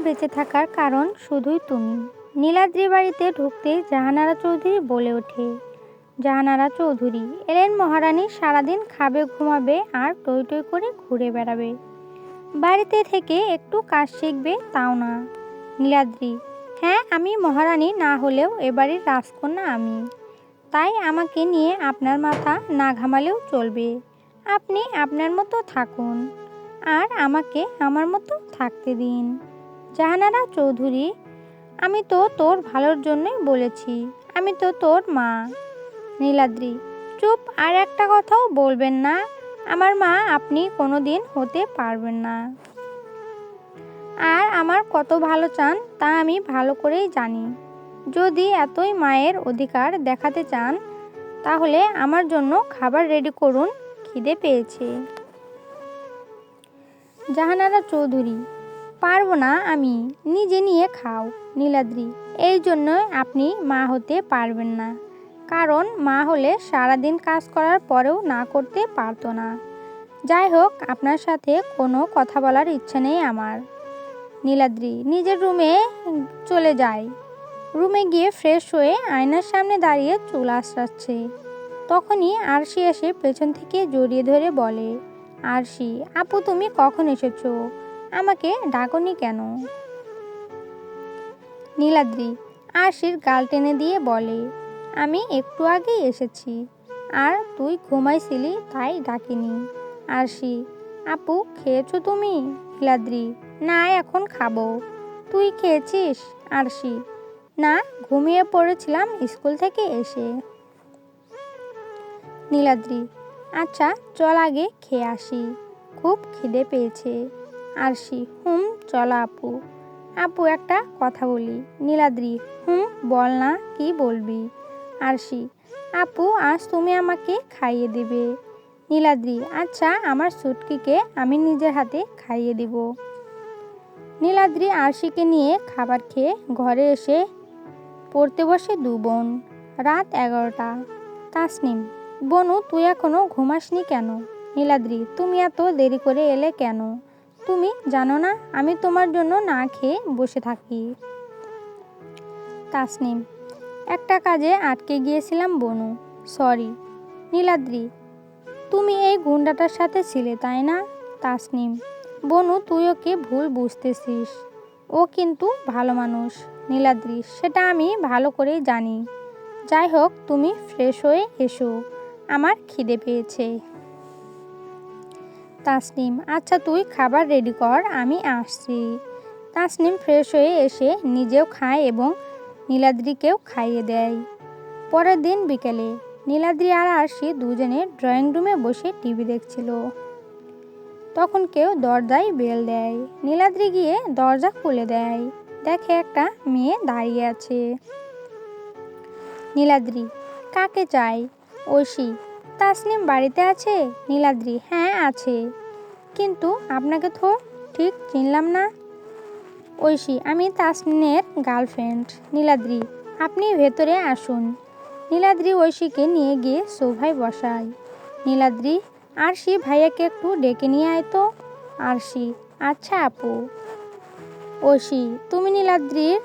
বেঁচে থাকার কারণ শুধুই তুমি। নীলাদ্রি বাড়িতে ঢুকতেই জাহানারা চৌধুরী বলে ওঠে। জাহানারা চৌধুরী এলেন মহারানী সারাদিন খাবে ঘুমাবে আর টই টই করে ঘুরে বেড়াবে, বাড়িতে থেকে একটু কাজ শিখবে তাও না। নীলাদ্রি হ্যাঁ, আমি মহারানী না হলেও এবারের রাজকন্যা আমি, তাই আমাকে নিয়ে আপনার মাথা না ঘামালেও চলবে। আপনি আপনার মতো থাকুন আর আমাকে আমার মতো থাকতে দিন। জাহানারা চৌধুরী আমি তো তোর ভালোর জন্যই বলেছি, আমি তো তোর মা। নীলাদ্রি চুপ, আর একটা কথাও বলবেন না, আমার মা আপনি কোনোদিন হতে পারবেন না। আর আমার কত ভালো চান তা আমি ভালো করেই জানি। যদি এতই মায়ের অধিকার দেখাতে চান তাহলে আমার জন্য খাবার রেডি করুন, খিদে পেয়েছে। জাহানারা চৌধুরী পারবো না আমি, নিজে নিয়ে খাও। নীলাদ্রি এই জন্যই আপনি মা হতে পারবেন না, কারণ মা হলে সারাদিন কাজ করার পরেও না করতে পারতো না। যাই হোক, আপনার সাথে কোনো কথা বলার ইচ্ছে নেই আমার। নীলাদ্রি নিজের রুমে চলে যায়। রুমে গিয়ে ফ্রেশ হয়ে আয়নার সামনে দাঁড়িয়ে চুল আঁচড়াচ্ছে। তখনই আরশি এসে পেছন থেকে জড়িয়ে ধরে বলে, আরশি আপু তুমি কখন এসেছো, আমাকে ডাকোনি কেন? নীলাদ্রি আরশির গাল টেনে দিয়ে বলে, আমি একটু আগেই এসেছি, আর তুই ঘুমাইছিলি তাই ডাকিনি। আরশি আপু খেয়েছো তুমি? নীলাদ্রি না, এখন খাবো। তুই খেয়েছিস? আরশি না, ঘুমিয়ে পড়েছিলাম স্কুল থেকে এসে। নীলাদ্রি আচ্ছা চল আগে খেয়ে আসি, খুব খিদে পেয়েছে। আরশি চল আপু। আপু একটা কথা বলি। নীলাদ্রি বল না, কি বলবি? আরশি আপু আজ তুমি আমাকে খাইয়ে দেবে। নীলাদ্রি আচ্ছা, আমার সুটকিকে আমি নিজের হাতে খাইয়ে দিব। নীলাদ্রি আরশিকে নিয়ে খাবার খেয়ে ঘরে এসে পড়তে বসে দু বোন। রাত 11টা। তাসনিম বনু তুই এখনো ঘুমাসনি কেন? নীলাদ্রি তুমি এত দেরি করে এলে কেন? তুমি জানো না আমি তোমার জন্য না খেয়ে বসে থাকি। তাসনিম একটা কাজে আটকে গিয়েছিলাম বনু, সরি। নীলাদ্রি তুমি এই গুন্ডাটার সাথে ছিলে তাই না? তাসনিম বনু তুই ওকে ভুল বুঝতেছিস, ও কিন্তু ভালো মানুষ। নীলাদ্রি সেটা আমি ভালো করেই জানি। যাই হোক তুমি ফ্রেশ হয়ে এসো, আমার খিদে পেয়েছে। তাসনিম আচ্ছা তুই খাবার রেডি কর, আমি আসছি। তাসনিম ফ্রেশ হয়ে এসে নিজেও খায় এবং নীলাদ্রিকেও খাইয়ে দেয়। পরের দিন বিকেলে নীলাদ্রি আর আরশি দুজনে ড্রয়িং রুমে বসে টিভি দেখছিল। তখন কেউ দরজায় বেল দেয়। নীলাদ্রি গিয়ে দরজা খুলে দেয়, দেখে একটা মেয়ে দাঁড়িয়ে আছে। নীলাদ্রি কাকে চাই? ঐশী তাসনিম বাড়িতে আছে? নীলাদ্রি হ্যাঁ আছে, কিন্তু আপনাকে তো ঠিক চিনলাম না। ঐশী আমি তাসনিমের গার্লফ্রেন্ড। নীলাদ্রি আপনি ভেতরে আসুন। নীলাদ্রি ঐশীকে নিয়ে গিয়ে সোফায় বসায়। নীলাদ্রি আরশি ভাইয়াকে একটু ডেকে নিয়ে আয় তো। আরশি আচ্ছা আপু। ঐশী তুমি নীলাদ্রির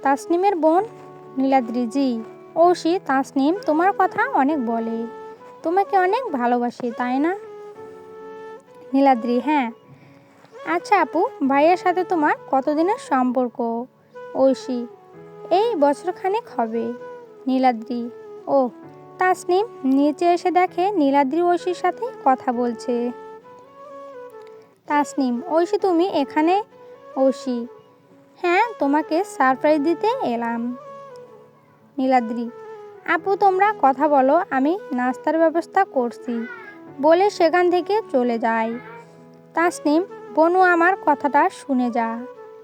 তাসনিমের বোন? নীলাদ্রি জি। ঐশী তাসনিম তোমার কথা অনেক বলে, তোমাকে অনেক ভালোবাসে তাই না? নীলাদ্রি হ্যাঁ। আচ্ছা আপু ভাইয়ের সাথে তোমার কতদিনের সম্পর্ক? ঐশী এই বছরখানেক হবে। নীলাদ্রি ও। তাসনিম নিচে এসে দেখে নীলাদ্রি ঐশীর সাথে কথা বলছে। তাসনিম ঐশী তুমি এখানে? ঐশী হ্যাঁ, তোমাকে সারপ্রাইজ দিতে এলাম। নীলাদ্রি আপু তোমরা কথা বলো, আমি নাস্তার ব্যবস্থা করছি বলে সেখান থেকে চলে যায়। তাসনিম বনু আমার কথাটা শুনে যা।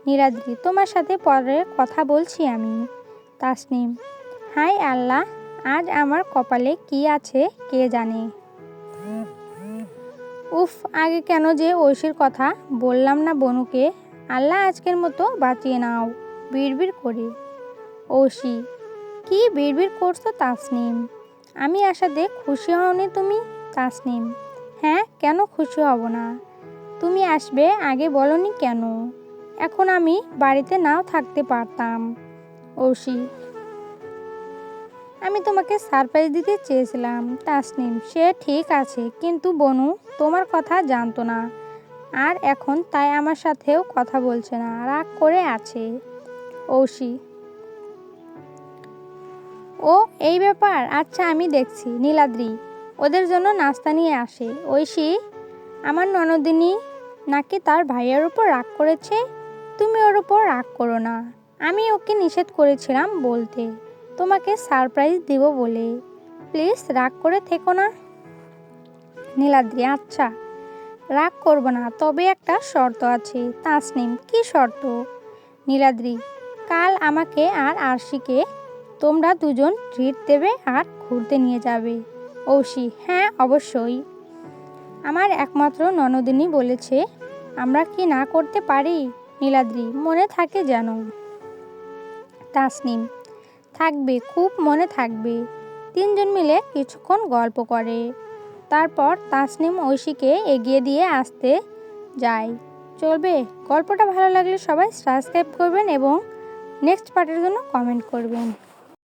নীলাদ্রি তোমার সাথে পরে কথা বলছি আমি। তাসনিম হাই আল্লাহ, আজ আমার কপালে কি আছে কে জানে। উফ, আগে কেন যে ঐশীর কথা বললাম না বনুকে, আল্লাহ আজকের মতো বাঁচিয়ে নাও বিড়বিড় করে। ঐশী কি বিড়বিড় করছো তাসনিম? আমি আসাতে খুশি হওনি তুমি? তাসনিম হ্যাঁ, কেন খুশি হব না? তুমি আসবে আগে বলনি কেন? এখন আমি বাড়িতে নাও থাকতে পারতাম। ঐশী, আমি তোমাকে সারপ্রাইজ দিতে চেয়েছিলাম। তাসনিম, সে ঠিক আছে, কিন্তু বনু তোমার কথা জানতো না আর এখন তাই আমার সাথেও কথা বলছে না, রাগ করে আছে। ঐশী, ও এই ব্যাপার, আচ্ছা আমি দেখছি। নীলাদ্রি ওদের জন্য নাস্তা নিয়ে আসে। ঐশী, আমার ননদিনী নাকি তার ভাইয়ের উপর রাগ করেছে। তুমি ওর উপর রাগ করো না, আমি ওকে নিষেধ করেছিলাম বলতে তোমাকে সারপ্রাইজ দিব বলে। প্লিজ রাগ করে থেকো না। নীলাদ্রি, আচ্ছা রাগ করব না, তবে একটা শর্ত আছে। তাসনিম, কি শর্ত? নীলাদ্রি, কাল আমাকে আর আরশিকে তোমরা দুজন ট্রিট দেবে আর ঘুরতে নিয়ে যাবে। ঐশী, হ্যাঁ অবশ্যই, আমার একমাত্র ননদিনী বলেছে, আমরা কি না করতে পারি? নীলাদ্রি, মনে থাকে যেন। তাসনিম, থাকবে, খুব মনে থাকবে। তিনজন মিলে কিছুক্ষণ গল্প করে, তারপর তাসনিম ঐশীকে এগিয়ে দিয়ে আসতে যায়। চলবে। গল্পটা ভালো লাগলে সবাই সাবস্ক্রাইব করবেন এবং নেক্সট পার্টের জন্য কমেন্ট করবেন।